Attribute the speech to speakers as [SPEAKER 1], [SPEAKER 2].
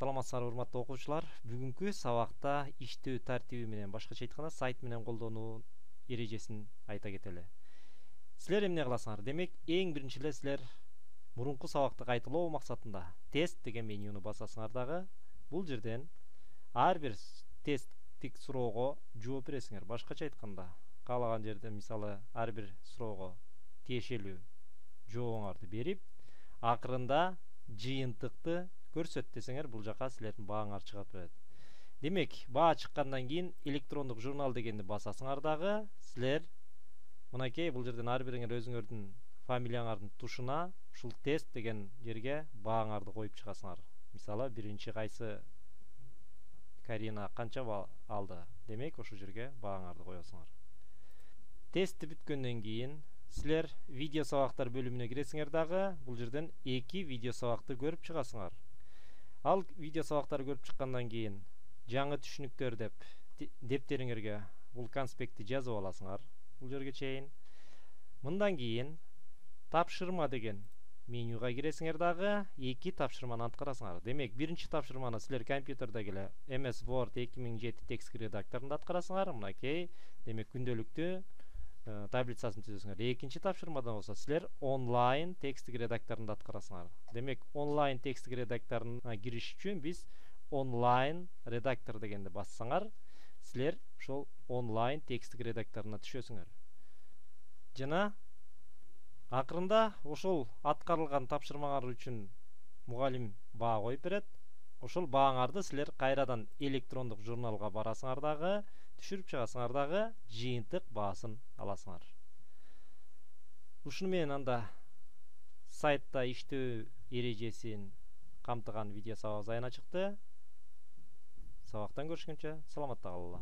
[SPEAKER 1] Саламатсыздар урматтуу окуучулар. Бүгүнкү сабакта иштөө тартиби менен, башкача айтканда, сайт менен колдонуу эрежесин айта кетели. Силер эмне кыласыңар? Демек, эң биринчи эле силер мурунку сабакты кайталоо максатында тест деген менюну басасыңар дагы. Бул жерден ар бир тесттик суроого жооп бересиңер. Башкача айтканда, каалаган жерде мисалы ар бир суроого тиешелүү жообуңарды берип, акырында жыйынтыкты көрсөт десеңер, бул жака силердин бааңар чыгат берет. Демек, баа чыккандан кийин электрондук журнал дегенди басасыңар дагы, силер мынакей бул жерден ар бириңер өзүңөрдүн фамилияңардын тушуна ушул тест деген жерге бааңарды коюп чыгасыңар. Мисалы, биринчи кайсы Карина канча балл алды? Демек, ошол жерге бааңарды коесуңар. Тестти бүткөндөн кийин силер видео сабактар бөлүмүнө киресиңер дагы, бул жерден 2 видео сабакты көрүп чыгасыңар. Ал видео сабактарды көрүп чыккандан кийин жаңы түшүнүктөр деп дептериңерге бул конспектти жазып аласыңар. Бул жерге чейин. Мындан кийин тапшырма деген менюга киресиңер дагы, 2 тапшырманы аткарасыңар. Демек, биринчи тапшырманы силер компьютердеги эле MS Word 2007 текст редакторунда аткарасыңар. Мынакей, демек күндөлүктү таблицасын түзөсүңөр. Экинчи тапшырмадан болсо силер онлайн текстик редакторунда аткарасыңар. Демек, онлайн текстик редакторуна кириш үчүн биз онлайн редактор дегенди бассаңар, силер ошол онлайн текстик редакторуна түшөсүңөр. Жана акырында ошол аткарылган тапшырмалар үчүн мугалим баа коюп берет. Ошол бааңарды силер кайрадан электрондук журналга барасыңар дагы, түшүрүп чыгасыңар дагы, жыйынтык баасын аласыңар. Ушуну менен анда сайтта иштөө эрежесин камтыган видео сабагыбыз аяна чыкты. Сабактан көрүшкөнчө саламатта калгыла.